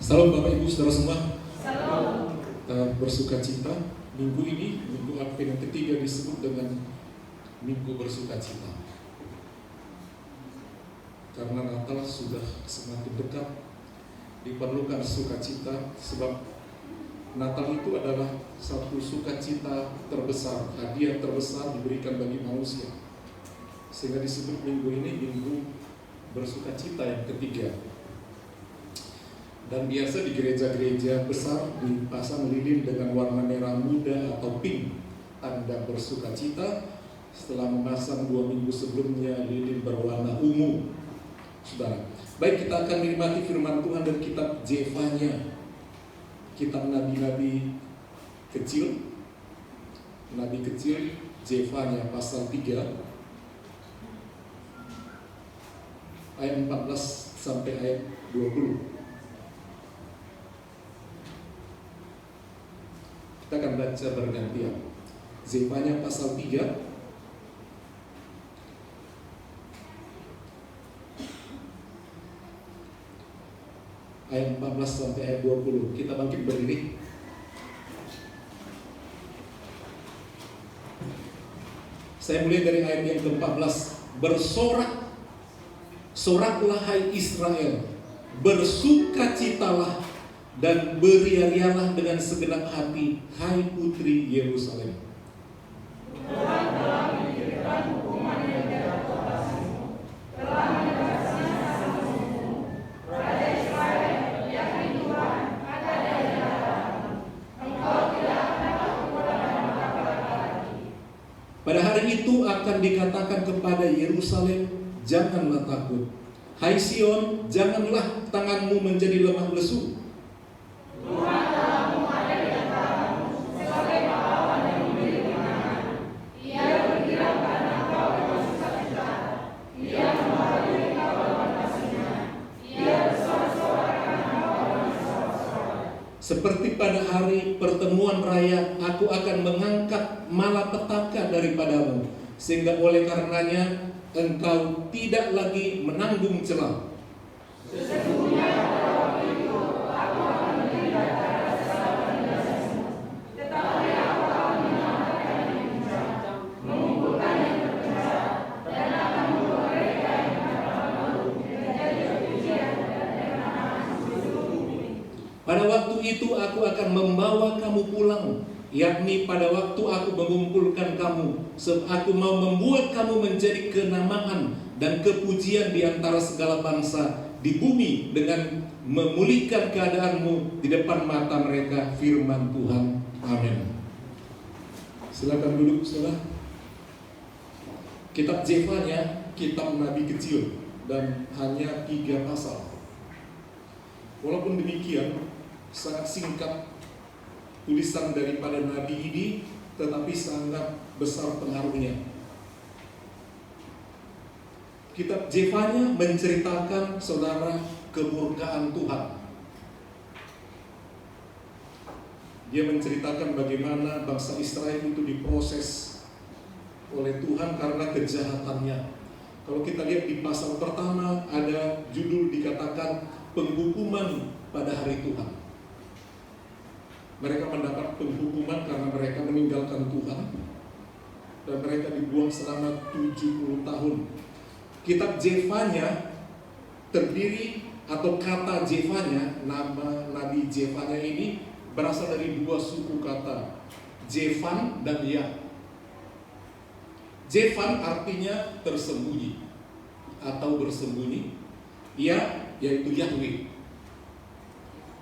Salam Bapak Ibu Saudara semua. Salam. Bersuka cita. Minggu ini, minggu Advent yang ketiga disebut dengan Minggu Bersuka Cita. Karena Natal sudah semakin dekat, diperlukan sukacita sebab Natal itu adalah satu sukacita terbesar, hadiah terbesar diberikan bagi manusia. Sehingga disebut minggu ini Minggu Bersuka Cita yang ketiga. Dan biasa di gereja-gereja besar dipasang lilin dengan warna merah muda atau pink, tanda bersuka cita. Setelah memasang 2 minggu sebelumnya lilin berwarna ungu. Saudara, baik, kita akan menikmati firman Tuhan dari kitab Zefanya, kitab nabi-nabi kecil, nabi kecil, Zefanya pasal 3 ayat 14 sampai ayat 20. Kita akan baca bergantian. Zefanya pasal 3 ayat 14 sampai ayat 20. Kita bangkit berdiri. Saya mulai dari ayat yang ke-14. Bersorak, soraklah hai Israel, bersukacitalah dan beriarialah dengan segenap hati, hai putri Yerusalem. Tuhan telah menitipkan hukumannya di atas atasmu, telah menegaskan nasibmu. Raja Israel, yakni Tuhan, ada di hadapanmu. Engkau tidak akan takut kepada mata lagi. Pada hari itu akan dikatakan kepada Yerusalem, janganlah takut. Hai Sion, janganlah tanganmu menjadi lemah lesu. Tuhan Allahmu ada di antaramu, sebagai pahlawan yang memiliki kemenangan. Ia bergerak karena engkau dengan sukacita. Ia membaharui engkau dengan kasih-Nya. Ia bersorak-sorak karena engkau dengan sorak-sorak. Seperti pada hari pertemuan raya, aku akan mengangkat malapetaka daripadamu, sehingga oleh karenanya engkau tidak lagi menanggung celah. Sesungguhnya pada waktu itu aku akan menindak terhadap segala penindasanmu, tetapi aku akan menyelamatkan yang bijak, mengumpulkan yang berpenjara, dan akan membuat mereka yang karena malu menjadi pujian dan kemenangan di seluruh bumi. Pada waktu itu aku akan membawa kamu pulang, yakni pada waktu aku mengumpulkan kamu, sebab aku mau membuat kamu menjadi kenamaan dan kepujian di antara segala bangsa di bumi dengan memulihkan keadaanmu di depan mata mereka, firman Tuhan. Amin. Silakan duduk, saudara. Kitab Zefanya, kitab nabi kecil dan hanya 3 pasal. Walaupun demikian, sangat singkat tulisan daripada nabi ini, tetapi sangat besar pengaruhnya. Kitab Zefanya menceritakan, saudara, kemurkaan Tuhan. Dia menceritakan bagaimana bangsa Israel itu diproses oleh Tuhan karena kejahatannya. Kalau kita lihat di pasal pertama, ada judul dikatakan penghukuman pada hari Tuhan. Mereka mendapat penghukuman karena mereka meninggalkan Tuhan, dan mereka dibuang selama 70 tahun. Kitab Zefanya terdiri, atau kata Zefanya, nama nabi Zefanya ini berasal dari 2 suku kata, Zefan dan Ya. Zefan artinya tersembunyi atau bersembunyi, Ya yaitu Yahweh.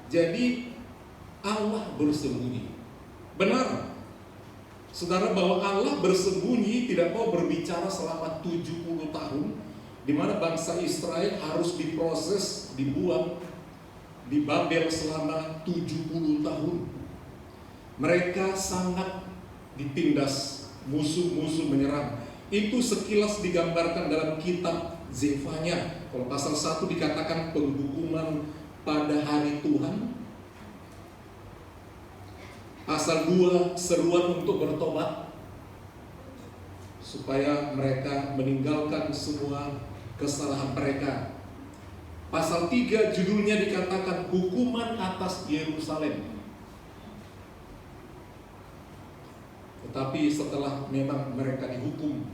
Jadi Allah bersembunyi. Benar, saudara, bahwa Allah bersembunyi, tidak mau berbicara selama 70 tahun, di mana bangsa Israel harus diproses, dibuang di Babel selama 70 tahun. Mereka sangat ditindas, musuh-musuh menyerang. Itu sekilas digambarkan dalam kitab Zefanya. Kalau pasal 1 dikatakan penghukuman pada hari Tuhan. Pasal 2 seruan untuk bertobat, supaya mereka meninggalkan semua kesalahan mereka. Pasal 3 judulnya dikatakan hukuman atas Yerusalem. Tetapi setelah memang mereka dihukum,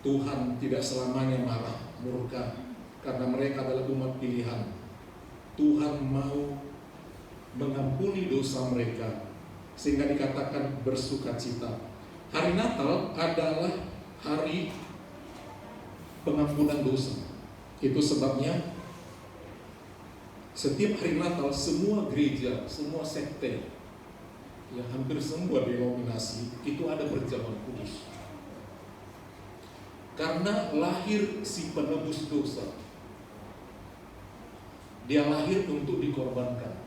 Tuhan tidak selamanya marah, murka, karena mereka adalah umat pilihan. Tuhan mau mengampuni dosa mereka, sehingga dikatakan bersukacita. Hari Natal adalah hari pengampunan dosa. Itu sebabnya setiap hari Natal semua gereja, semua sekte, ya hampir semua denominasi itu ada perjamuan kudus. Karena lahir si penebus dosa. Dia lahir untuk dikorbankan.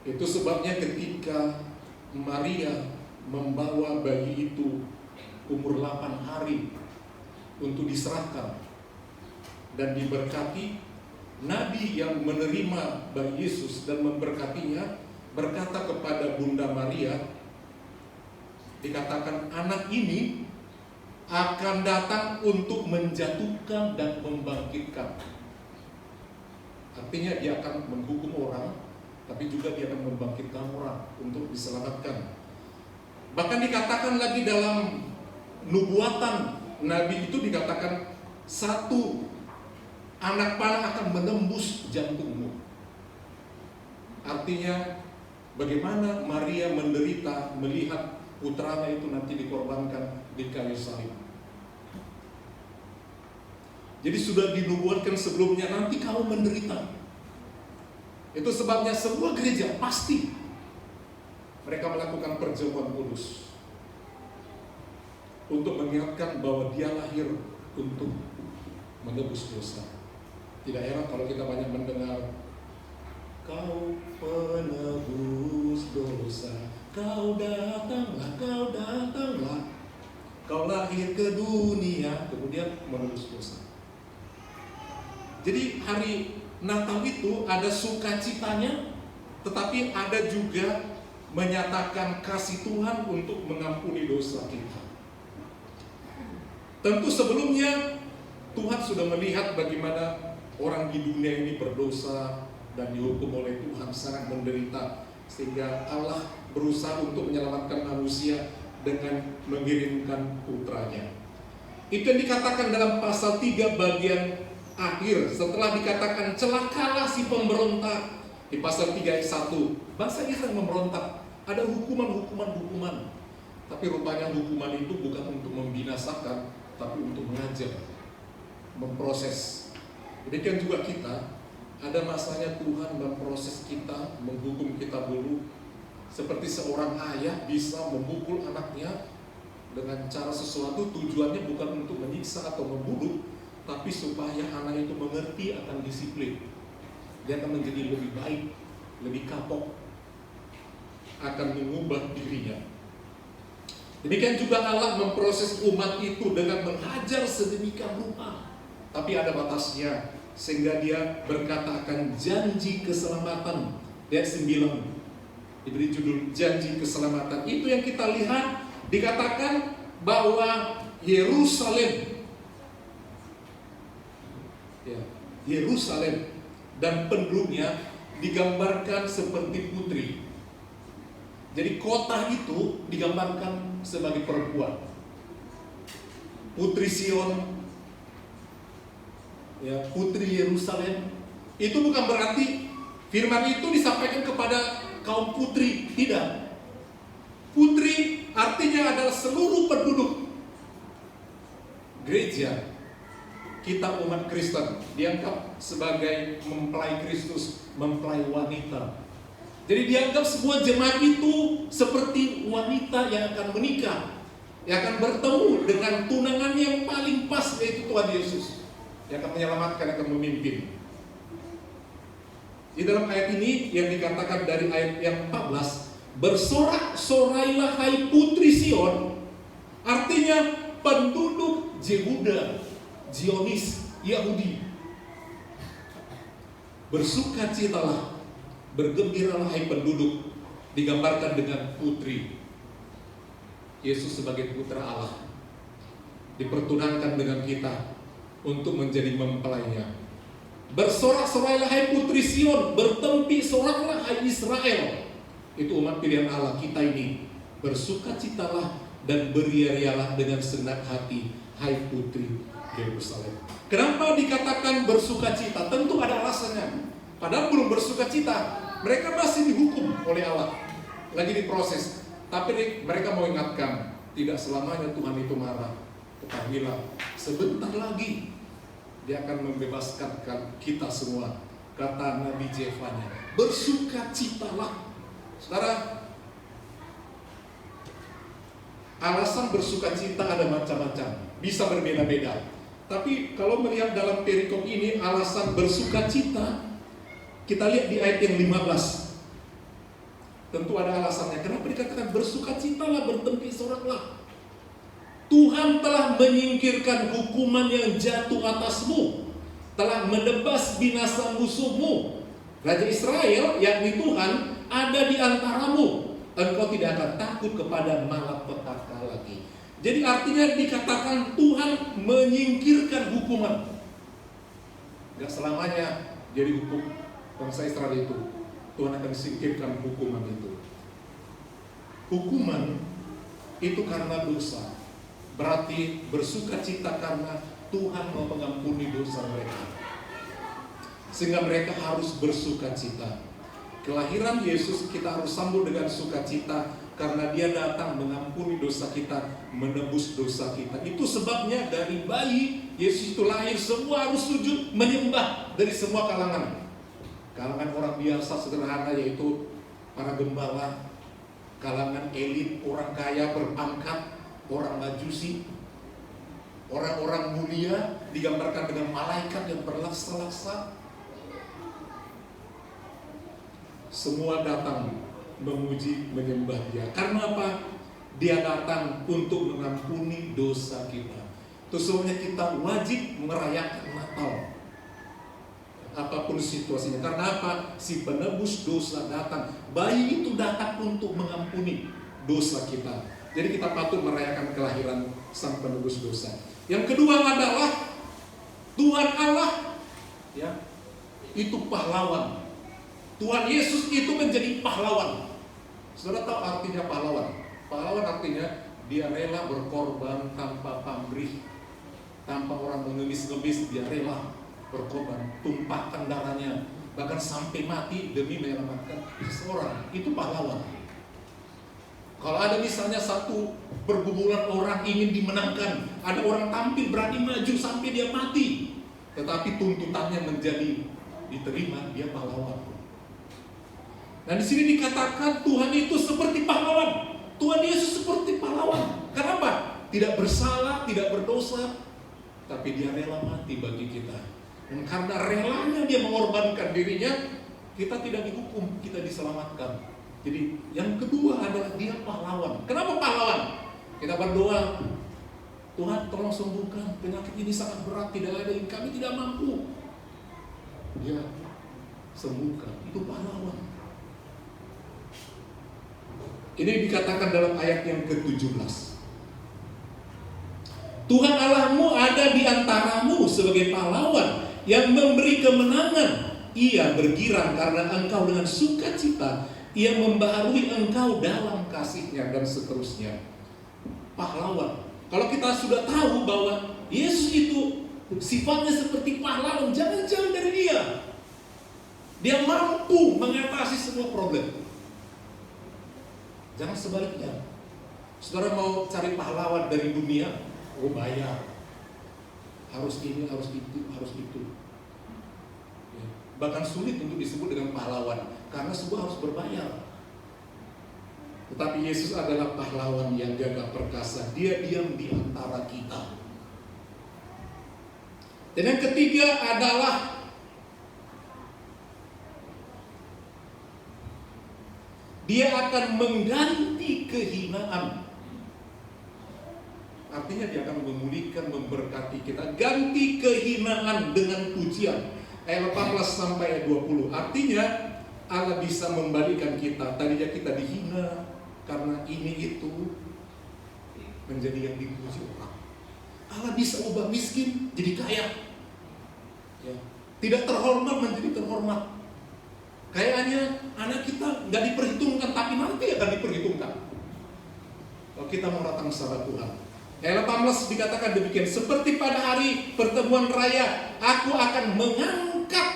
Itu sebabnya ketika Maria membawa bayi itu umur 8 hari untuk diserahkan dan diberkati, Nabi yang menerima bayi Yesus dan memberkatinya berkata kepada Bunda Maria, dikatakan anak ini akan datang untuk menjatuhkan dan membangkitkan. Artinya dia akan menghukum orang, tapi juga dia akan membangkitkan orang untuk diselamatkan. Bahkan dikatakan lagi dalam nubuatan Nabi itu dikatakan satu anak panah akan menembus jantungmu. Artinya bagaimana Maria menderita melihat putranya itu nanti dikorbankan di kayu salib. Jadi sudah dinubuatkan sebelumnya, nanti kamu menderita. Itu sebabnya semua gereja pasti mereka melakukan perjamuan kudus untuk mengingatkan bahwa dia lahir untuk menebus dosa. Tidak heran kalau kita banyak mendengar, kau penebus dosa, kau datanglah, kau lahir ke dunia, kemudian menebus dosa. Jadi hari Natal itu ada sukacitanya, tetapi ada juga menyatakan kasih Tuhan untuk mengampuni dosa kita. Tentu sebelumnya Tuhan sudah melihat bagaimana orang di dunia ini berdosa dan dihukum oleh Tuhan, sangat menderita, sehingga Allah berusaha untuk menyelamatkan manusia dengan mengirimkan putranya. Itu yang dikatakan dalam pasal 3 bagian akhir, setelah dikatakan celakalah si pemberontak. Di pasal 3 ayat 1, bangsa Israel memberontak, ada hukuman. Tapi rupanya hukuman itu bukan untuk membinasakan, tapi untuk mengajar, memproses. Demikian juga kita, ada masanya Tuhan memproses kita, menghukum kita dulu. Seperti seorang ayah bisa memukul anaknya dengan cara sesuatu, tujuannya bukan untuk menyiksa atau membunuh, tapi supaya anak itu mengerti akan disiplin. Dia akan menjadi lebih baik, lebih kapok, akan mengubah dirinya. Demikian juga Allah memproses umat itu dengan menghajar sedemikian rupa. Tapi ada batasnya, sehingga dia berkata akan janji keselamatan. Ayat 9 diberi judul janji keselamatan. Itu yang kita lihat, dikatakan bahwa Yerusalem dan penduduknya digambarkan seperti putri. Jadi kota itu digambarkan sebagai perempuan. Putri Sion, ya, putri Yerusalem. Itu bukan berarti firman itu disampaikan kepada kaum putri, tidak. Putri artinya adalah seluruh penduduk gereja. Kita umat Kristen dianggap sebagai mempelai Kristus, mempelai wanita. Jadi dianggap semua jemaat itu seperti wanita yang akan menikah, yang akan bertemu dengan tunangan yang paling pas, yaitu Tuhan Yesus, yang akan menyelamatkan, yang akan memimpin. Di dalam ayat ini yang dikatakan dari ayat yang 14, bersorak-sorailah hai putri Sion, artinya penduduk Yehuda, Zionis, Yahudi. Bersukacitalah, bergembiralah hai penduduk, digambarkan dengan putri. Yesus sebagai putra Allah dipertunangkan dengan kita. untuk menjadi mempelainya. Bersorak-sorailah hai putri Sion, bertempi soraklah hai Israel. Itu umat pilihan Allah kita ini. Bersukacitalah dan beria-rialah dengan senang hati hai putri Yerusalem. Kenapa dikatakan bersukacita? Tentu ada alasannya. Padahal belum bersukacita, mereka masih dihukum oleh Allah, lagi diproses. Tapi mereka mau ingatkan, tidak selamanya Tuhan itu marah. Ketahuilah, sebentar lagi Dia akan membebaskan kita semua. Kata Nabi Jefanya, bersukacitalah. Saudara, alasan bersukacita ada macam-macam, bisa berbeda-beda. Tapi kalau melihat dalam perikop ini, alasan bersukacita, kita lihat di ayat yang 15. Tentu ada alasannya. Kenapa dikatakan bersukacitalah, bertempi soraklah? Tuhan telah menyingkirkan hukuman yang jatuh atasmu, telah menebas binasa musuhmu. Raja Israel, yakni Tuhan, ada di antaramu. Engkau tidak akan takut kepada malapetaka lagi. Jadi artinya dikatakan Tuhan menyingkirkan hukuman. Gak selamanya jadi hukum bangsa Israel itu. Tuhan akan singkirkan hukuman itu. Hukuman itu karena dosa. Berarti bersukacita karena Tuhan mau mengampuni dosa mereka, sehingga mereka harus bersukacita. Kelahiran Yesus kita harus sambut dengan sukacita, karena Dia datang mengampuni dosa kita, menebus dosa kita. Itu sebabnya dari bayi Yesus itu lahir, semua harus sujud menyembah dari semua kalangan. Kalangan orang biasa sederhana, yaitu para gembala, kalangan elit, orang kaya berpangkat, orang majusi, orang-orang mulia, digambarkan dengan malaikat yang berlaksa-laksa. Semua datang memuji, menyembah Dia. Karena apa? Dia datang untuk mengampuni dosa kita. Itu sebabnya kita wajib merayakan Natal, apapun situasinya. Karena apa? Si penebus dosa datang. Bayi itu datang untuk mengampuni dosa kita. Jadi kita patut merayakan kelahiran Sang Penebus dosa. Yang kedua adalah Tuhan Allah, ya, itu pahlawan. Tuhan Yesus itu menjadi pahlawan. Saudara tahu artinya pahlawan? Pahlawan artinya Dia rela berkorban tanpa pamrih, tanpa orang mengemis-ngemis. Dia rela berkorban, tumpahkan darahnya, bahkan sampai mati demi menyelamatkan seseorang. Itu pahlawan. Kalau ada misalnya satu pergumulan orang ingin dimenangkan, ada orang tampil berani maju sampai dia mati, tetapi tuntutannya menjadi diterima, dia pahlawan. Dan di sini dikatakan Tuhan itu seperti pahlawan. Tuhan Yesus seperti pahlawan. Kenapa? Tidak bersalah, tidak berdosa, tapi Dia rela mati bagi kita. Dan karena relanya Dia mengorbankan dirinya, kita tidak dihukum, kita diselamatkan. Jadi yang kedua adalah Dia pahlawan. Kenapa pahlawan? Kita berdoa, Tuhan tolong sembuhkan penyakit ini sangat berat, tidak ada yang kami tidak mampu. Dia sembuhkan. Itu pahlawan. Ini dikatakan dalam ayat yang ke-17. Tuhan Allahmu ada di antaramu sebagai pahlawan yang memberi kemenangan. Ia bergirang karena engkau dengan sukacita. Ia membaharui engkau dalam kasih-Nya, dan seterusnya. Pahlawan. Kalau kita sudah tahu bahwa Yesus itu sifatnya seperti pahlawan, jangan jauh dari Dia. Dia mampu mengatasi semua problem. Jangan sebaliknya. Saudara mau cari pahlawan dari dunia, oh bayar. Harus ini, harus itu, harus itu. Ya. Bahkan sulit untuk disebut dengan pahlawan, karena semua harus berbayar. Tetapi Yesus adalah pahlawan yang gagah perkasa. Dia diam di antara kita. Dan yang ketiga adalah Dia akan mengganti kehinaan. Artinya Dia akan memulihkan, memberkati kita. Ganti kehinaan dengan pujian. Ayat 18 sampai ayat 20. Artinya Allah bisa membalikan kita. Tadinya kita dihina karena ini itu, menjadi yang dipuji orang. Allah bisa ubah miskin jadi kaya. Ya. Tidak terhormat menjadi terhormat. Kayaknya anak kita nggak diperhitungkan, tapi nanti akan diperhitungkan kalau kita mau datang sama Tuhan. Ayat 18 dikatakan demikian, seperti pada hari pertemuan raya, aku akan mengangkat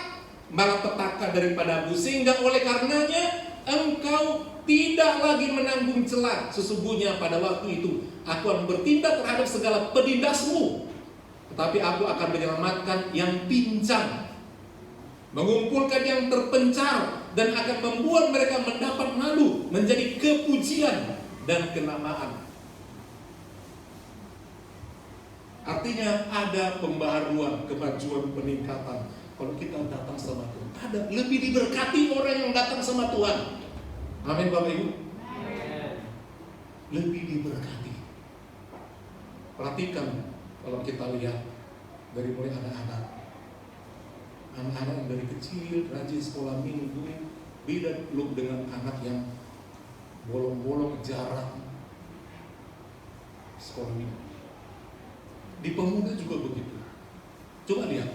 malapetaka daripadamu, sehingga oleh karenanya engkau tidak lagi menanggung celah. Sesungguhnya pada waktu itu aku akan bertindak terhadap segala penindasmu, tetapi aku akan menyelamatkan yang pincang, mengumpulkan yang terpencar, dan akan membuat mereka mendapat malu, menjadi kepujian dan kenamaan. Artinya ada pembaharuan, kemajuan, peningkatan. Kalau kita datang sama Tuhan, ada lebih diberkati orang yang datang sama Tuhan. Amin Bapak Ibu. Lebih diberkati. Perhatikan kalau kita lihat dari mulai anak-anak yang dari kecil rajin sekolah minggu, beda look dengan anak yang bolong-bolong jarak sekolah minggu. Di pemuda juga begitu. Coba lihat,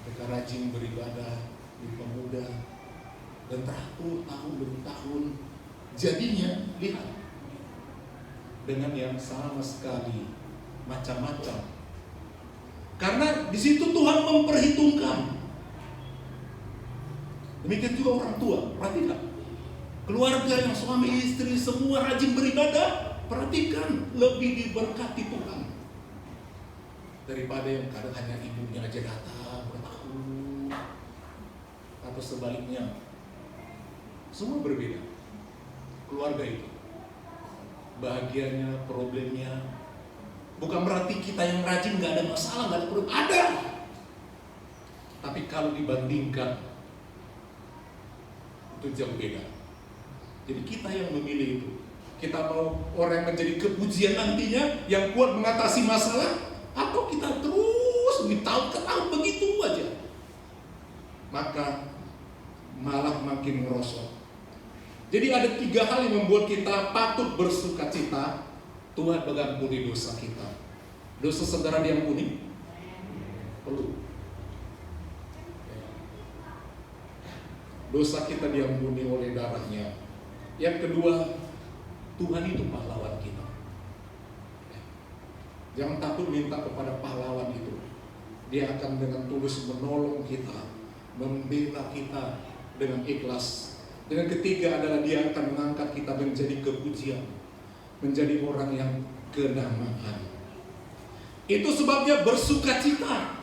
mereka rajin beribadah di pemuda dan teratur tahun demi tahun. Jadinya lihat, dengan yang sama sekali macam-macam. Karena di situ Tuhan memperhitungkan. Demikian juga orang tua, perhatikan. Keluarga yang suami istri semua rajin beribadah, perhatikan, lebih diberkati Tuhan daripada yang kadang hanya ibunya aja datang bertahun, atau sebaliknya. Semua berbeda. Keluarga itu bahagianya, problemnya. Bukan berarti kita yang rajin gak ada masalah, gak ada problem. Ada. Tapi kalau dibandingkan, itu jauh beda. Jadi kita yang memilih itu. Kita mau orang yang menjadi kepujian nantinya, yang kuat mengatasi masalah, atau kita terus di tahun ke tahun begitu aja, maka malah makin merosot. Jadi ada 3 hal yang membuat kita patut bersukacita. Tuhan mengampuni dosa kita. Dosa saudara diampuni? Perlu. Dosa kita diampuni oleh darahnya. Yang kedua, Tuhan itu pahlawan kita. Jangan takut minta kepada pahlawan itu. Dia akan dengan tulus menolong kita, membela kita dengan ikhlas. Dengan ketiga adalah dia akan mengangkat kita menjadi kepujian, menjadi orang yang kenamaan. Itu sebabnya bersukacita.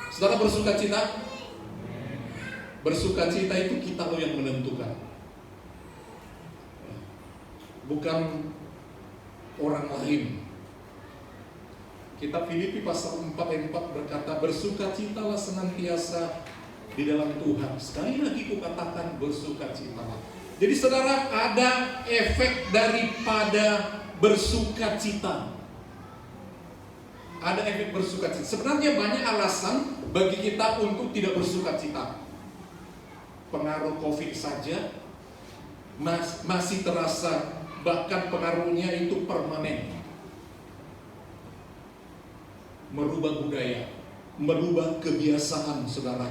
Saudara bersukacita? Bersukacita itu kita loh yang menentukan, bukan orang lain. Kitab Filipi pasal 4 ayat 4 berkata, bersukacitalah senantiasa di dalam Tuhan. Sekali lagi kukatakan, bersukacitalah. Jadi saudara, ada efek daripada bersukacita. Ada efek bersukacita. Sebenarnya banyak alasan bagi kita untuk tidak bersukacita. Pengaruh COVID saja masih terasa, bahkan pengaruhnya itu permanen. Merubah budaya, merubah kebiasaan saudara,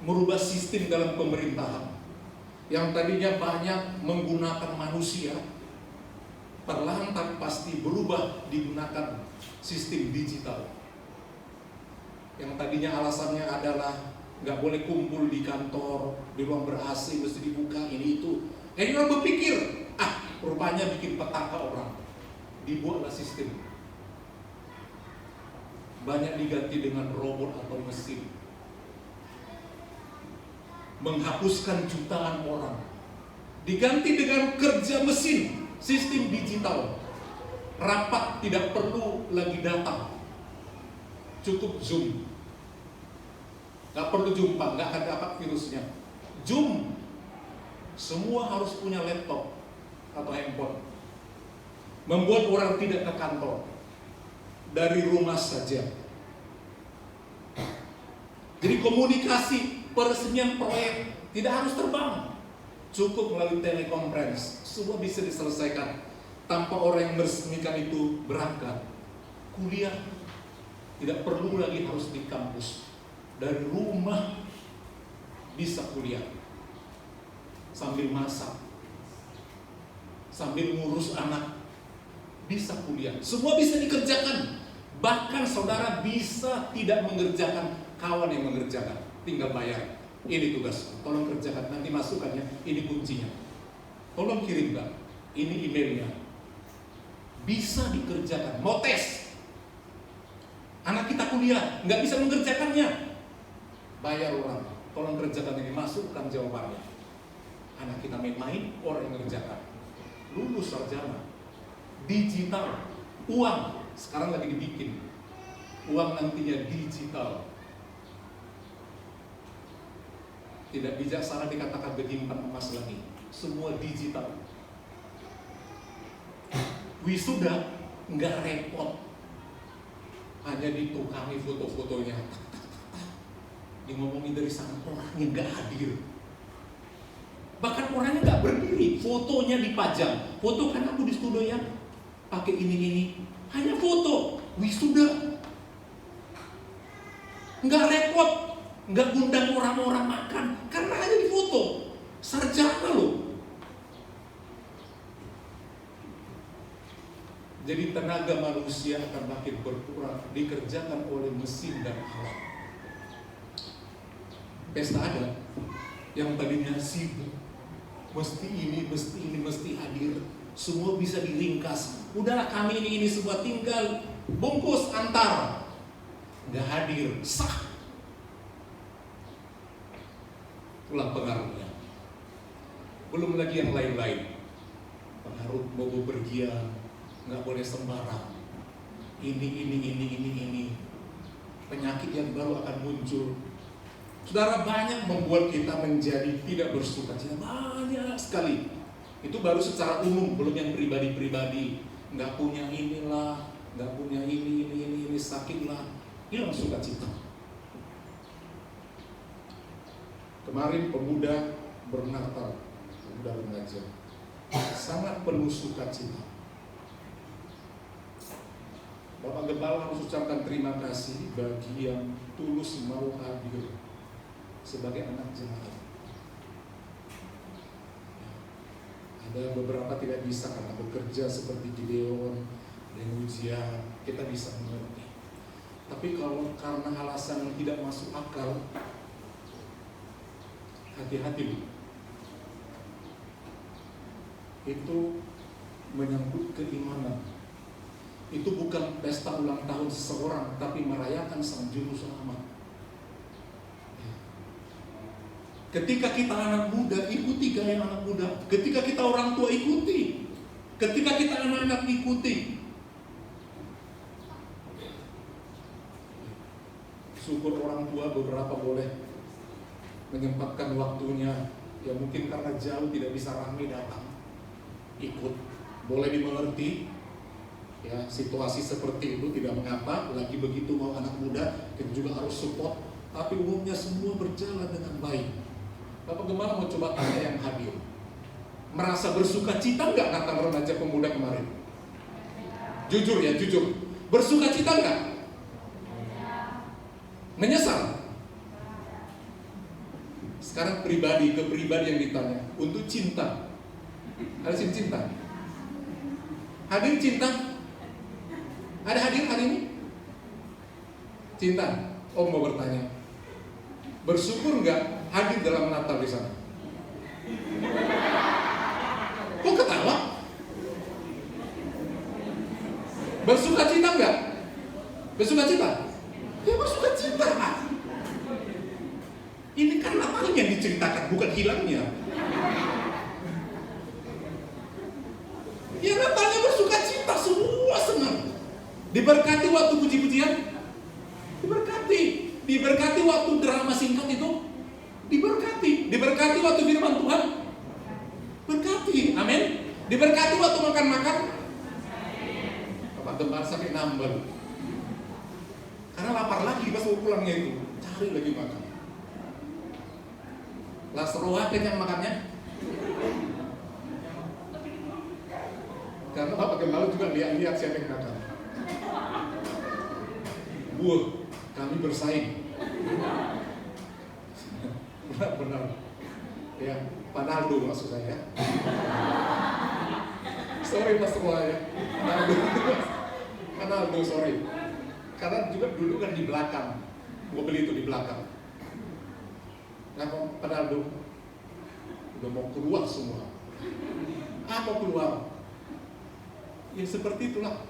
merubah sistem dalam pemerintahan. Yang tadinya banyak menggunakan manusia, perlahan tapi pasti berubah digunakan sistem digital. Yang tadinya alasannya adalah nggak boleh kumpul di kantor, di ruang ber-AC mesti dibuka, ini itu. Ini orang berpikir, rupanya bikin petaka orang. Dibuatlah sistem. Banyak diganti dengan robot atau mesin. Menghapuskan jutaan orang. Diganti dengan kerja mesin, sistem digital. Rapat tidak perlu lagi datang. Cukup Zoom. Gak perlu jumpa, gak akan dapat virusnya. Zoom. Semua harus punya laptop atau handphone. Membuat orang tidak ke kantor. Dari rumah saja. Jadi komunikasi, peresmian proyek tidak harus terbang. Cukup melalui telekonferensi. Semua bisa diselesaikan tanpa orang yang meresmikan itu berangkat. Kuliah Tidak perlu lagi harus di kampus. Dari rumah bisa kuliah. Sambil masak, sambil ngurus anak, bisa kuliah. Semua bisa dikerjakan. Bahkan saudara bisa tidak mengerjakan, kawan yang mengerjakan. Tinggal bayar. Ini tugas, tolong kerjakan. Nanti masukkan ya, ini kuncinya. Tolong kirimkan, ini emailnya. Bisa dikerjakan. Mau tes, anak kita kuliah, nggak bisa mengerjakannya, bayar orang. Tolong kerjakan ini, masukkan jawabannya. Anak kita main-main, orang yang mengerjakan. Lulus sarjana. Digital, uang sekarang lagi dibikin. Uang nantinya digital. Tidak bijaksana dikatakan menyimpan emas lagi. Semua digital. Wisuda nggak repot, hanya ditukangi foto-fotonya. Ngomongin dari sana, orangnya nggak hadir. Bahkan orangnya nggak berdiri, fotonya dipajang. Foto kan aku di studio ya, pakai ini. Hanya foto, wisuda. Nggak repot, nggak ngundang orang-orang makan, karena hanya di foto. Sarjana loh. Jadi tenaga manusia akan makin berkurang, dikerjakan oleh mesin dan alat. Pesta adat yang tadinya sibuk, mesti ini, mesti hadir, semua bisa diringkas. Udahlah kami ini semua tinggal bungkus antar, nggak hadir, sah. Itulah pengaruhnya. Belum lagi yang lain-lain. Pengaruh mau bepergian, nggak boleh sembarang. Ini. Penyakit yang baru akan muncul. Saudara, banyak membuat kita menjadi tidak bersukacita. Banyak sekali. Itu baru secara umum, belum yang pribadi-pribadi. Nggak punya inilah, nggak punya ini, sakit lah. Hilang sukacita. Kemarin pemuda bernatal, pemuda remaja, sangat penuh sukacita. Bapak Gembala harus ucapkan terima kasih bagi yang tulus mau hadir sebagai anak jemaat. Ada beberapa tidak bisa karena bekerja seperti Gideon dan ujian, kita bisa mengerti. Tapi kalau karena alasan yang tidak masuk akal, hati-hati. Itu menyangkut keimanan. Itu bukan pesta ulang tahun seseorang, tapi merayakan sang juru selamat. Ketika kita anak muda, ikuti gaya anak muda. Ketika kita orang tua, ikuti. Ketika kita anak-anak, ikuti. Syukur orang tua beberapa boleh menyempatkan waktunya. Ya mungkin karena jauh tidak bisa ramai datang. Ikut, boleh dimengerti. Ya, situasi seperti itu tidak mengapa. Lagi begitu mau anak muda, kita juga harus support. Tapi umumnya semua berjalan dengan baik. Bapak Gembala mau coba tanya yang hadir, merasa bersuka cita nggak Natal remaja pemuda kemarin? Jujur ya, jujur. Bersuka cita nggak? Menyesal? Sekarang pribadi ke pribadi yang ditanya. Untuk cinta, ada sini cinta? Hadir cinta? Ada hadir hari ini? Cinta? Om mau bertanya. Bersyukur nggak hadir dalam Natal di sana? Kok ketawa? Bersuka cita nggak? Bersuka cita? Ya bersuka cita. Ini kan Natal yang diceritakan, bukan hilangnya. Ya Natalnya bersuka cita, semua senang. Diberkati waktu puji-pujian, diberkati waktu drama singkat itu, diberkati waktu firman Tuhan, berkati, amin. Diberkati waktu makan-makan, Bapak Gembala sampai nambah, karena lapar lagi pas mau pulangnya itu, cari lagi makan. Lasroha kenyang makannya, karena Bapak Gembala juga lihat siapa yang makan. Wah, kami bersaing. Benar-benar. Ya, Panaldo maksud saya. Sorry Mas semua ya. Panaldo, sorry. Karena juga dulu kan di belakang. Mobil itu di belakang. Nah, Panaldo udah mau keluar semua. Mau keluar. Ya seperti itulah.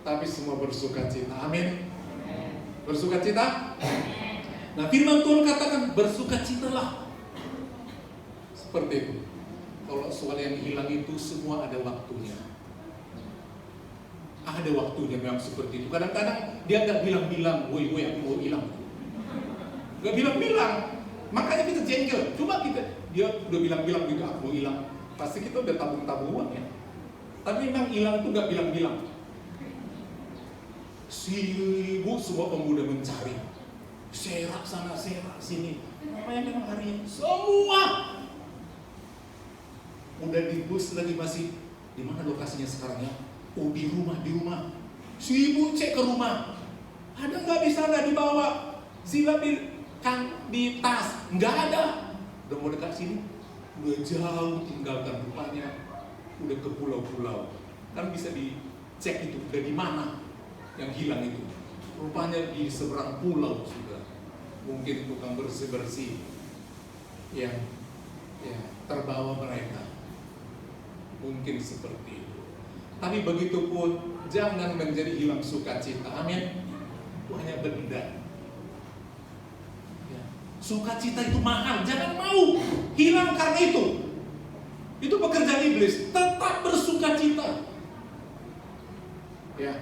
Tapi semua bersuka cita. Amin. Bersuka cita. Nah, firman Tuhan katakan bersukacitalah. Seperti itu. Kalau soal yang hilang itu semua ada waktunya. Ada waktunya memang seperti itu. Kadang-kadang dia nggak bilang-bilang, woi aku mau hilang. Nggak bilang-bilang. Makanya kita jengkel. Coba dia udah bilang-bilang gitu, aku mau hilang. Pasti kita udah tabung-tabung uang ya. Tapi memang hilang itu nggak bilang-bilang. Sibuk semua pemuda mencari. Serak sana, serak sini. Apa yang memang hari ini? Semua udah di bus lagi masih di mana lokasinya sekarang ya? Oh di rumah. Sibuk cek ke rumah. Ada nggak di sana dibawa? Sila di tas, nggak ada. Udah mau dekat sini, udah jauh tinggalkan rupanya. Udah ke pulau-pulau. Kan bisa dicek itu udah di mana yang hilang itu. Rupanya di seberang pulau sudah. Mungkin tukang bersih-bersih yang terbawa mereka. Mungkin seperti itu. Tapi begitu pun jangan menjadi hilang sukacita. Amin. Itu hanya benda. Ya. Sukacita itu mahal. Jangan mau hilang karena itu. Itu pekerjaan iblis. Tetap bersukacita. Ya.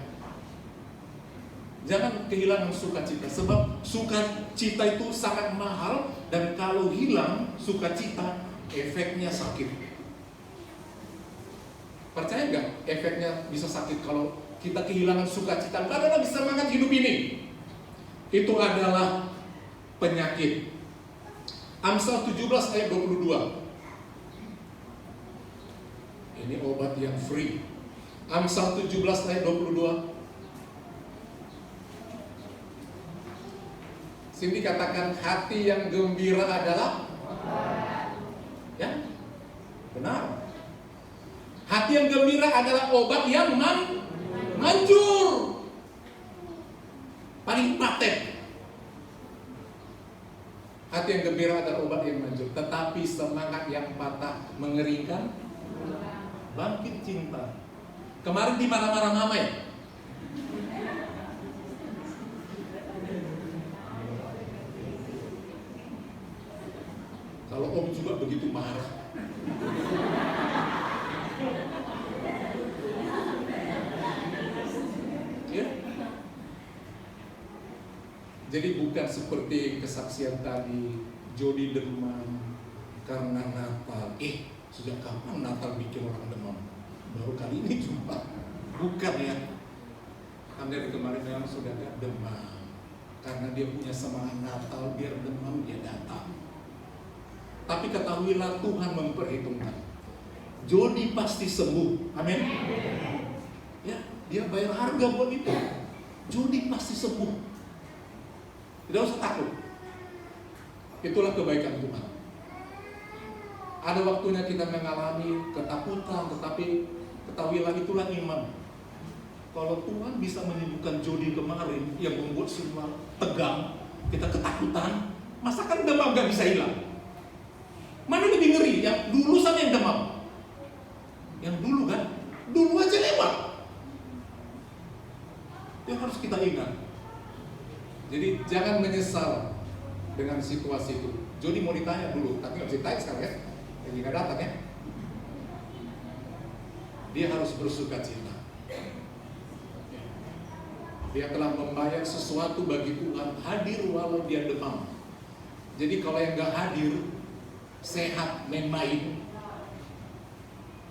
Jangan kehilangan sukacita. Sebab sukacita itu sangat mahal. Dan kalau hilang sukacita, efeknya sakit. Percaya nggak efeknya bisa sakit kalau kita kehilangan sukacita? Nggak ada lagi semangat hidup ini. Itu adalah penyakit. Amsal 17 ayat 22. Ini obat yang free. Amsal 17 ayat 22. Sini katakan hati yang gembira adalah ya, benar. Hati yang gembira adalah obat yang manjur. Paling paten. Hati yang gembira adalah obat yang manjur. Tetapi semangat yang patah mengeringkan bangkit cinta. Kemarin di marah-marah mama ya? Kalau om juga begitu marah. Ya. Jadi bukan seperti kesaksian tadi, Jody demam karena Natal. Sejak kapan Natal bikin orang demam? Baru kali ini jumpa. Bukan ya. Kan dari kemarin memang sudah ada demam. Karena dia punya semangat Natal, biar demam dia datang. Tapi ketahuilah Tuhan memperhitungkan. Jody pasti sembuh. Amin. Ya, dia bayar harga buat itu. Jody pasti sembuh. Tidak usah takut. Itulah kebaikan Tuhan. Ada waktunya kita mengalami ketakutan, tetapi ketahuilah itulah iman. Kalau Tuhan bisa menyembuhkan Jody kemarin yang membuat semua tegang, kita ketakutan, masa kan demam gak bisa hilang? Mana lebih ngeri? Yang dulu sama yang demam? Yang dulu kan? Dulu aja lewat. Itu harus kita ingat. Jadi jangan menyesal dengan situasi itu. Jody mau ditanya dulu, tapi nggak bisa ditanya sekarang ya. Yang nggak datang ya. Dia harus bersuka cita. Dia telah membayar sesuatu bagi Tuhan, hadir walau dia demam. Jadi kalau yang nggak hadir, sehat, main-main,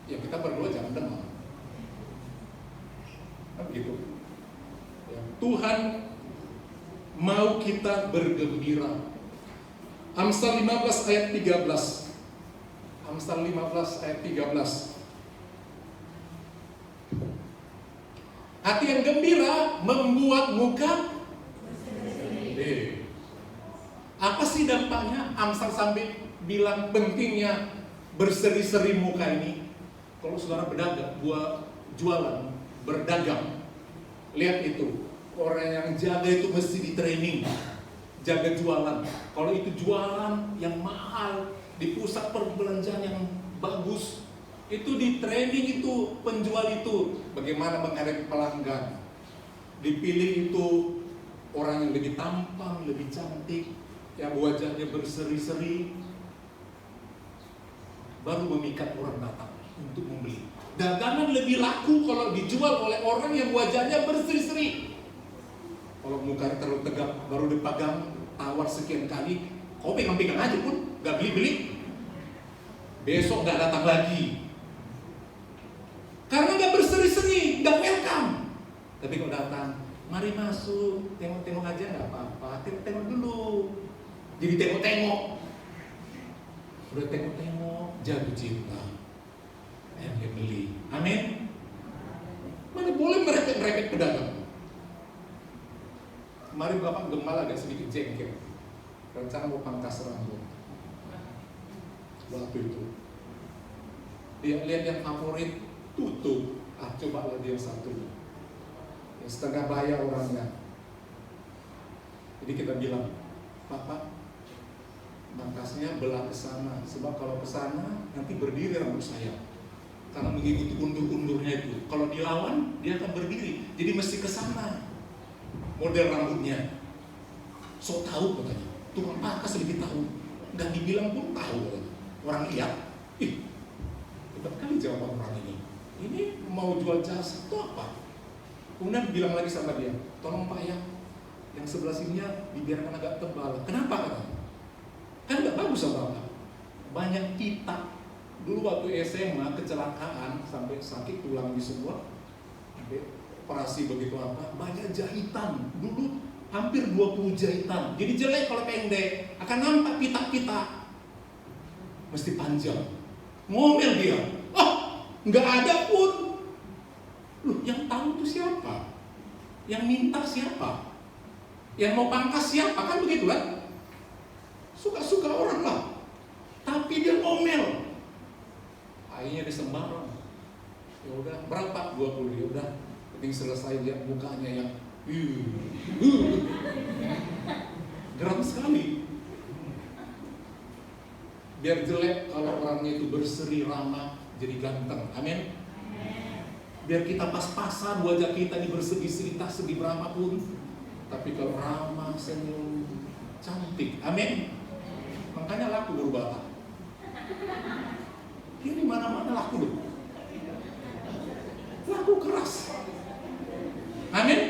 ya kita berdoa jangan demam. Kan begitu. Ya, Tuhan mau kita bergembira. Amsal 15 ayat 13. Amsal 15 ayat 13. Hati yang gembira membuat muka. Apa sih dampaknya? Amsal sampai bilang pentingnya berseri-seri muka ini. Kalau saudara berdagang, jualan, berdagang, lihat itu, orang yang jaga itu mesti di training, jaga jualan. Kalau itu jualan yang mahal di pusat perbelanjaan yang bagus, itu di training itu penjual itu bagaimana menghadapi pelanggan. Dipilih itu orang yang lebih tampan, lebih cantik, yang wajahnya berseri-seri, baru memikat orang datang untuk membeli. Dagangan lebih laku kalau dijual oleh orang yang wajahnya berseri-seri. Kalau mukanya terlalu tegap, baru dipegang, tawar sekian kali, kau pegang-pegang aja pun, gak beli-beli. Besok gak datang lagi. Karena gak berseri-seri, gak welcome. Tapi kalau datang, mari masuk, tengok-tengok aja gak apa-apa, tengok-tengok dulu. Jadi tengok-tengok. Udah tengok-tengok, jatuh cinta. Yang beli. Amin. Mana boleh merepek pedagang. Kemarin Bapak Gembala agak sedikit jengkel. Rencana mau pangkas rambut. Waktu itu dia lihat yang favorit tutup. Coba lagi yang satu. Yang setengah bayar orangnya. Jadi kita bilang, Pak, pangkasnya belah ke sana. Sebab kalau ke sana nanti berdiri rambut saya. Karena mengikuti undur-undurnya itu. Kalau dilawan, dia akan berdiri. Jadi mesti ke sana. Model rambutnya. So tahu katanya. Tukang pangkas lebih tahu. Nggak dibilang pun tahu katanya. Orang lihat, hebat kali jawaban orang ini. Ini mau jual jasa atau apa? Kemudian bilang lagi sama dia, tolong Pak ya, yang sebelah sininya dibiarkan agak tebal. Kenapa katanya? Kan nggak bagus sama Bapak. Banyak titak. Dulu waktu SMA kecelakaan sampai sakit tulang di semua, sampai operasi begitu apa, banyak jahitan. Dulu hampir 20 jahitan. Jadi jelek kalau pendek, akan nampak pitak-pitak. Mesti panjang. Ngomel dia. Nggak ada pun. Loh, yang tahu itu siapa? Yang minta siapa? Yang mau pangkas siapa? Kan begitu kan? Suka-suka orang lah. Tapi dia ngomel. Akhirnya dia sembarang. Ya udah, berapa? 20. Ya udah, penting selesai lihat mukanya yang geram sekali. Biar jelek kalau orangnya itu berseri ramah, jadi ganteng. Amin. Biar kita pas-pasan wajah kita ini berseri-seri, tak segi ramah pun. Tapi kalau ramah, senyum, cantik. Amin. Makanya laku berubah. Ini mana-mana laku loh. Laku keras. Amin.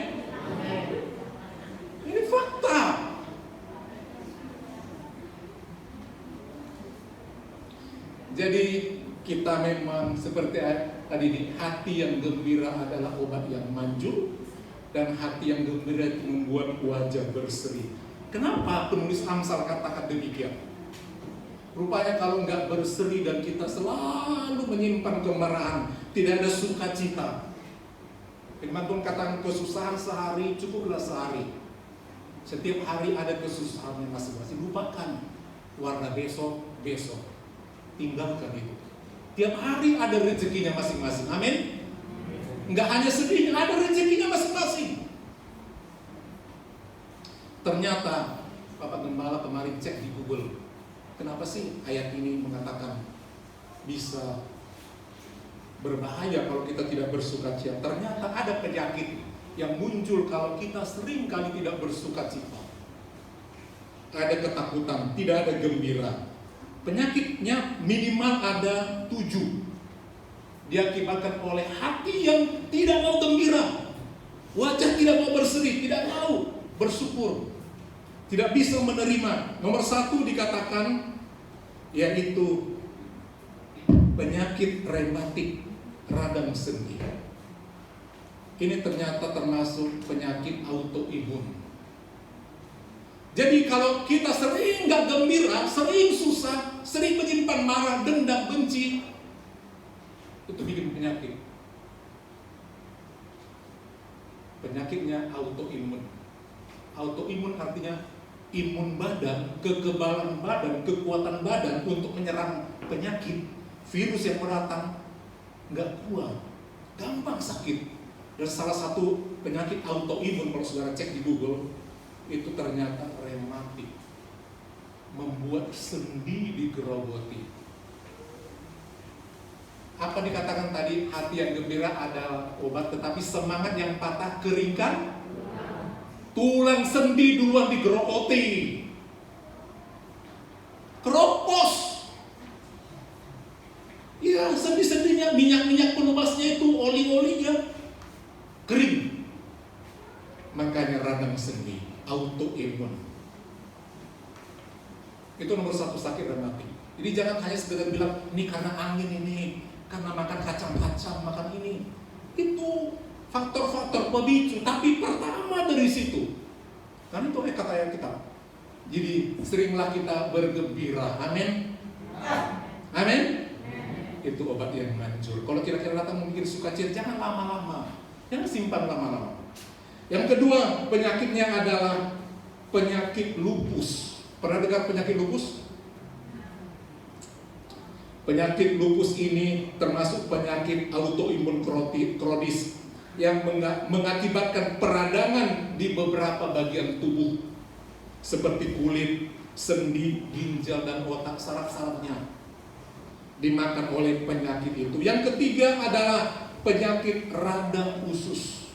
Ini fakta. Jadi kita memang seperti tadi ini, hati yang gembira adalah obat yang manjur, dan hati yang gembira itu membuat wajah berseri. Kenapa penulis Amsal katakan demikian? Rupanya kalau nggak berseri dan kita selalu menyimpan kemarahan, tidak ada sukacita. Firman Tuhan katakan kesusahan sehari cukuplah sehari. Setiap hari ada kesusahannya masing-masing. Lupakan warna besok. Tinggalkan itu. Tiap hari ada rezekinya masing-masing. Amin. Nggak hanya sedih, ada rezekinya masing-masing. Ternyata Bapak Gembala kemarin cek di Google. Kenapa sih ayat ini mengatakan bisa berbahaya kalau kita tidak bersukacita? Ternyata ada penyakit yang muncul kalau kita sering kali tidak bersukacita. Ada ketakutan, tidak ada gembira. Penyakitnya minimal ada 7. Diakibatkan oleh hati yang tidak mau gembira, wajah tidak mau berseri, tidak mau bersyukur, tidak bisa menerima. Nomor 1 dikatakan yaitu penyakit rematik radang sendi. Ini ternyata termasuk penyakit autoimun. Jadi kalau kita sering nggak gembira, sering susah, sering menyimpan marah, dendam, benci, itu bikin penyakit. Penyakitnya autoimun. Autoimun artinya imun badan, kekebalan badan, kekuatan badan untuk menyerang penyakit, virus yang datang nggak kuat, gampang sakit. Dan salah satu penyakit autoimun kalau saudara cek di Google itu ternyata rematik, membuat sendi digerogoti. Apa dikatakan tadi? Hati yang gembira adalah obat, tetapi semangat yang patah keringkan tulang sendi duluan digerogoti, keropos. Ya, sendi-sendinya, minyak-minyak penebasnya itu, oli-olinya kering. Makanya radang sendi, autoimun. Itu nomor satu, sakit rematik. Jadi jangan hanya sekedar bilang, ini karena angin ini, karena makan kacang-kacang, makan ini. Itu faktor-faktor pemicu, tapi pertama dari situ. Karena itu kata ayat kita. Jadi seringlah kita bergembira. Amin. Amin. Itu obat yang manjur. Kalau kira-kira datang mungkin sukacita, jangan lama-lama. Jangan simpan lama-lama. Yang kedua, penyakitnya adalah penyakit lupus. Pernah dengar penyakit lupus? Penyakit lupus ini termasuk penyakit autoimun kronis yang mengakibatkan peradangan di beberapa bagian tubuh seperti kulit, sendi, ginjal, dan otak, saraf-sarafnya dimakan oleh penyakit itu. Yang ketiga adalah penyakit radang usus.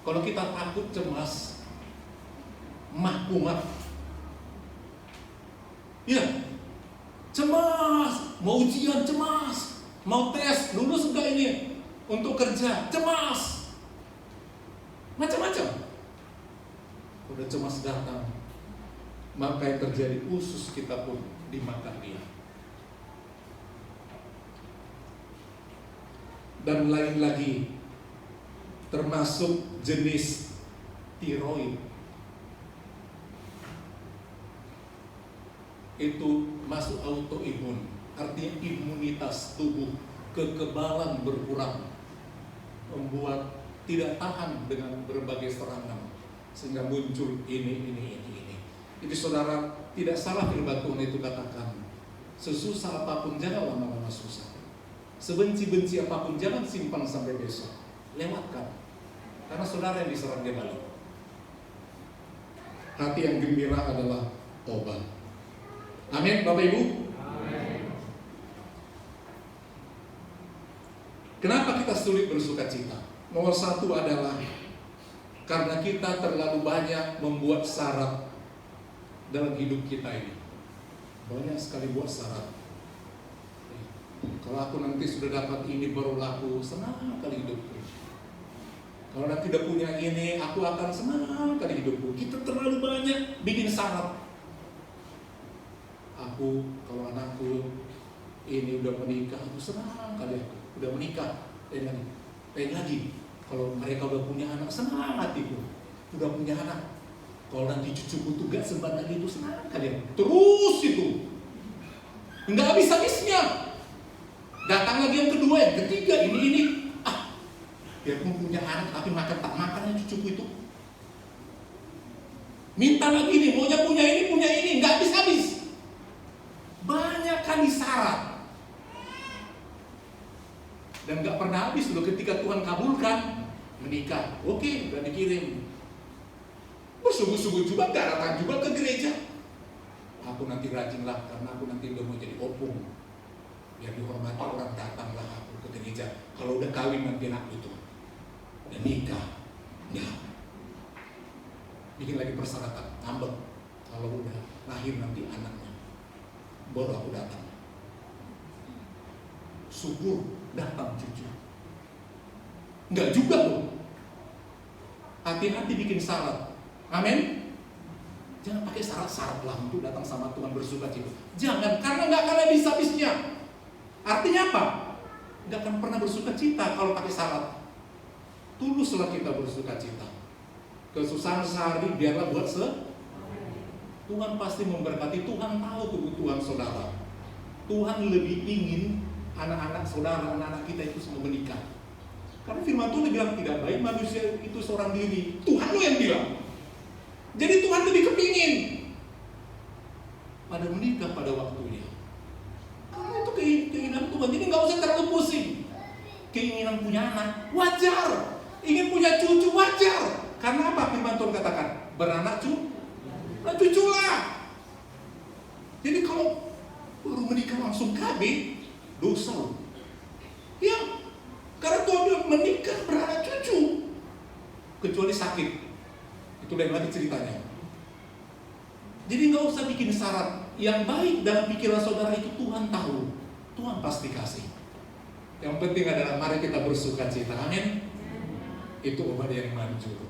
Kalau kita takut, cemas, kumat, ya, cemas, mau ujian cemas, mau tes, lulus enggak ini, untuk kerja, cemas, macam-macam. Udah cemas datang, maka yang terjadi usus kita pun dimakan dia. Dan lain lagi, termasuk jenis tiroid. Itu masuk autoimun, artinya imunitas tubuh, kekebalan berkurang, membuat tidak tahan dengan berbagai serangan, sehingga muncul ini. Jadi saudara, tidak salah firman Tuhan itu katakan, sesusah apapun jangan lama-lama susah, sebenci-benci apapun jangan simpan sampai besok, lewatkan, karena saudara yang diserang dia balik. Hati yang gembira adalah obat. Amin, Bapak Ibu. Amin. Kenapa kita sulit bersuka cita? Nomor satu adalah karena kita terlalu banyak membuat syarat dalam hidup kita ini. Banyak sekali buat syarat. Kalau aku nanti sudah dapat ini baru laku senang kali hidupku. Kalau nanti tidak punya ini, aku akan senang kali hidupku. Kita terlalu banyak bikin syarat. Aku, kalau anakku ini udah menikah, aku senang kali aku udah menikah. Lain lagi, kalau mereka udah punya anak, senang hatiku udah punya anak. Kalau nanti cucuku tuh gak sempat lagi, itu senang kali aku. Terus itu nggak habis-habisnya. Datang lagi yang kedua, yang ketiga, ini. Biarpun punya anak, tapi makan tak makannya cucuku itu. Minta lagi nih, maunya punya ini, nggak habis-habis. Banyak kali syarat. Dan nggak pernah habis loh ketika Tuhan kabulkan menikah. Oke, udah dikirim. Bersungguh-sungguh juga, gak datang juga ke gereja. Aku nanti rajinlah, karena aku nanti udah mau jadi opung. Biar dihormati orang, datanglah aku ke gereja. Kalau udah kawin nanti anak itu, udah nikah, ya. Bikin lagi persyaratan, ngambek. Kalau udah lahir nanti anaknya, baru aku datang. Subur datang cucu. Enggak juga loh. Hati-hati bikin syarat. Amin. Jangan pakai syarat-syarat lah untuk datang sama Tuhan bersuka cita. Jangan, karena nggak akan habis-habisnya. Artinya apa? Nggak akan pernah bersuka cita kalau pakai syarat. Tuluslah kita bersuka cita. Kesusahan sehari biarlah buat Tuhan pasti memberkati. Tuhan tahu kebutuhan saudara. Tuhan lebih ingin anak-anak saudara, anak-anak kita itu semua menikah. Karena firman Tuhan bilang tidak baik manusia itu seorang diri. Tuhan lo yang bilang. Jadi Tuhan lebih kepingin pada menikah pada waktunya. Karena itu keinginan Tuhan. Jadi nggak usah terlalu pusing. Keinginan punya anak wajar, ingin punya cucu wajar. Karena apa firman Tuhan katakan? Beranak cuculah. Jadi kalau baru menikah langsung KB, dosa loh. Ya, karena Tuhan bilang menikah beranak cucu, kecuali sakit. Itu lain lagi ceritanya. Jadi nggak usah bikin syarat. Yang baik dalam pikiran saudara itu Tuhan tahu, Tuhan pasti kasih. Yang penting adalah mari kita bersuka cita, amin. Itu obat yang manjur.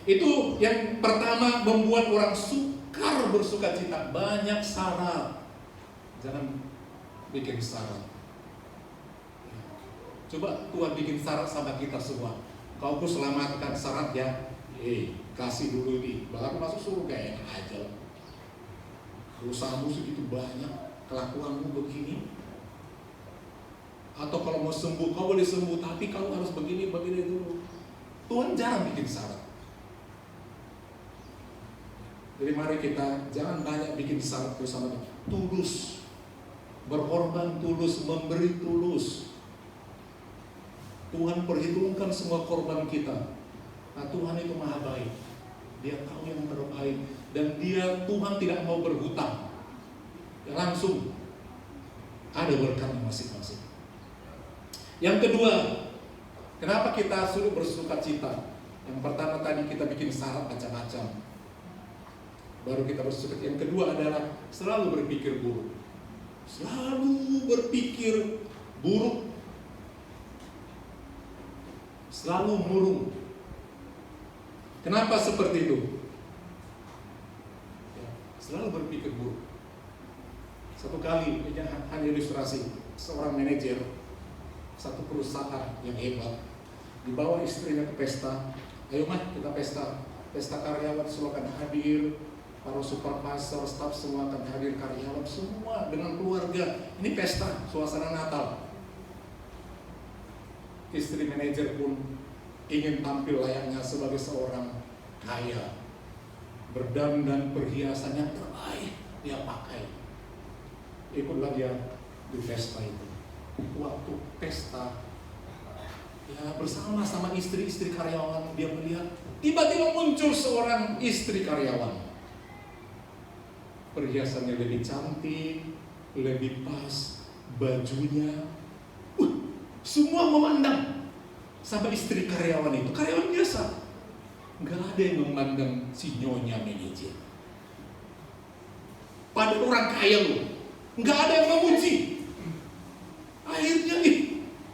Itu yang pertama membuat orang sukar bersuka cita. Banyak syarat. Jangan bikin syarat. Coba Tuhan bikin syarat sama kita semua. Kau ku selamatkan syarat ya. Kasih dulu ini, baru masuk surga enak aja. Usahamu segitu banyak, kelakuanmu begini. Atau kalau mau sembuh, kau boleh sembuh, tapi kau harus begini dulu. Tuhan jarang bikin syarat. Jadi mari kita jangan banyak bikin syarat bersama kita. Tulus, berkorban tulus, memberi tulus. Tuhan perhitungkan semua korban kita. Nah Tuhan itu maha baik. Dia tahu yang terbaik. Dan Tuhan tidak mau berhutang. Langsung ada berkatnya masing-masing. Yang kedua, kenapa kita suruh bersuka cita? Yang pertama tadi kita bikin syarat macam-macam, baru kita bersuka cita. Yang kedua adalah selalu berpikir buruk. Selalu berpikir buruk. Selalu murung. Kenapa seperti itu? Selalu berpikir buruk. Satu kali, ini hanya ilustrasi, seorang manajer satu perusahaan yang hebat dibawa istrinya ke pesta. Ayo mah kita pesta karyawan semua akan hadir, para supervisor, staff semua akan hadir, karyawan semua dengan keluarga. Ini pesta, suasana Natal. Istri manajer pun ingin tampil layaknya sebagai seorang kaya, berdandan perhiasan yang terbaik dia pakai. Ikutlah dia di pesta itu. Waktu pesta, ya bersama sama istri-istri karyawan, dia melihat tiba-tiba muncul seorang istri karyawan. Perhiasannya lebih cantik, lebih pas, bajunya, semua memandang. Sampai istri karyawan itu, karyawan biasa, nggak ada yang memandang si nyonya manajer. Pada orang kaya loh, nggak ada yang memuji. Akhirnya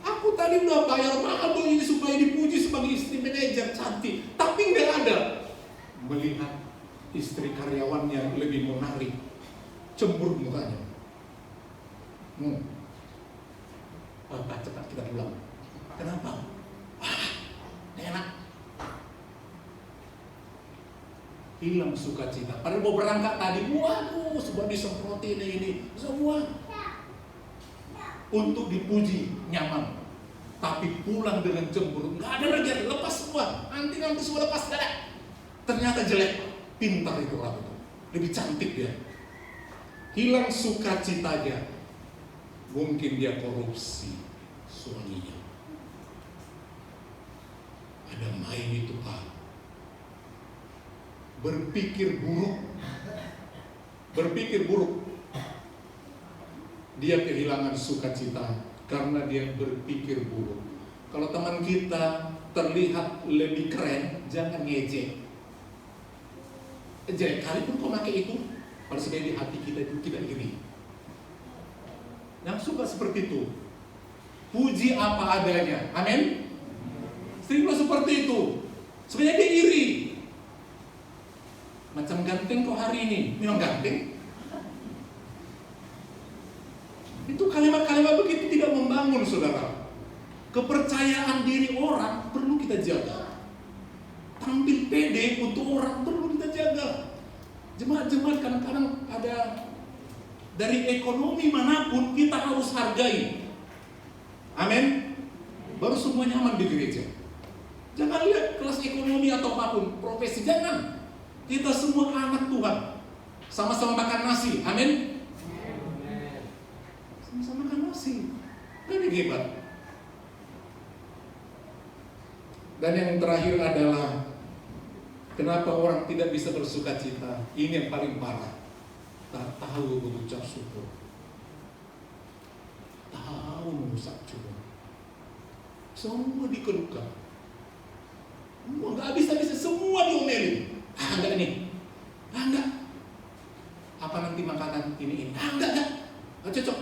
aku tadi udah bayar mahal tuh ini supaya dipuji sebagai istri manajer cantik, tapi nggak ada. Melihat istri karyawan yang lebih menarik, cemburu mukanya. Bapak cepat kita pulang. Kenapa? Enak. Hilang sukacita. Padahal mau berangkat tadi, waduh, semua disemprotin ini, semua untuk dipuji, nyaman. Tapi pulang dengan cemburu, nggak ada lagi, lepas semua. Nanti semua lepas, nggak ada. Ternyata jelek. Pintar itu orang itu, lebih cantik dia. Hilang sukacitanya. Mungkin dia korupsi suaminya. Ada main itu Pak. Berpikir buruk. Dia kehilangan sukacita karena dia berpikir buruk. Kalau teman kita terlihat lebih keren, jangan ngejek. Jelek kali pun kau pakai itu, pada sebenarnya di hati kita itu tidak iri. Yang suka seperti itu, puji apa adanya, amin. Seringlah seperti itu. Sebenarnya dia iri. Macam ganteng kok hari ini, memang ganteng. Itu kalimat-kalimat begitu tidak membangun, saudara. Kepercayaan diri orang perlu kita jaga. Tampil pede untuk orang perlu kita jaga. Jemaat-jemaat kadang-kadang ada dari ekonomi manapun kita harus hargai. Amin. baru semua nyaman di gereja. Jangan lihat kelas ekonomi atau apapun, profesi, jangan. Kita semua anak Tuhan, sama-sama makan nasi, amin. Sama-sama makan nasi, kan hebat. Dan yang terakhir adalah kenapa orang tidak bisa bersuka cita. Ini yang paling parah. Tak tahu mengucap syukur, tahu mengucap syukur. Semua dikeluhkan, semua nggak bisa semua diomelin. Enggak ini, enggak. Apa nanti makanan ini? Enggak cocok.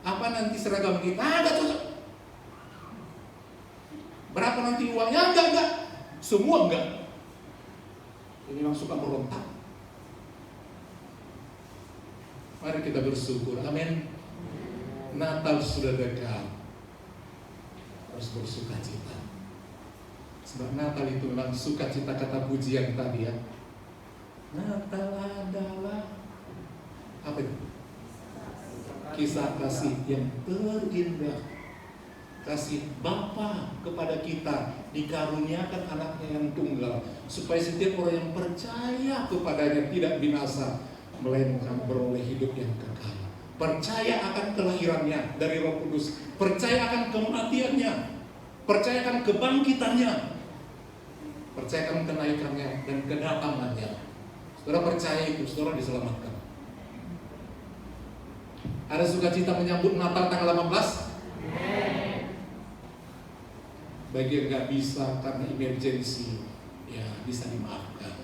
Apa nanti seragam kita? Enggak cocok. Berapa nanti uangnya? Enggak. Semua enggak. Ini memang suka berontak. Mari kita bersyukur, amin. Natal sudah dekat, harus bersuka cita. Sebab Natal itu memang sukacita, kata pujian tadi ya. Natal adalah apa itu? Kisah kasih yang terindah. Kasih Bapa kepada kita, dikaruniakan anaknya yang tunggal, supaya setiap orang yang percaya kepadanya tidak binasa, melainkan beroleh hidup yang kekal. Percaya akan kelahirannya dari Roh Kudus, percaya akan kematiannya, percaya akan kebangkitannya, percaya akan kenaikannya dan kedatangannya. Saudara percaya itu, saudara diselamatkan. Ada sukacita menyambut Natal tanggal 18? Bagi yang gak bisa karena emergency, ya bisa dimaafkan.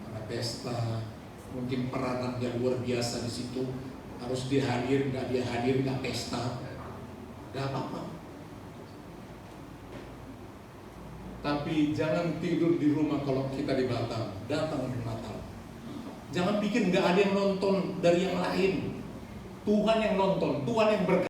Karena pesta, mungkin peranan yang luar biasa di situ, harus dihadir, nggak dia hadir, nggak pesta, nggak apa-apa. Tapi jangan tidur di rumah kalau kita di Batam, datang di Natal. Jangan pikir nggak ada yang nonton dari yang lain. Tuhan yang nonton, Tuhan yang berkata.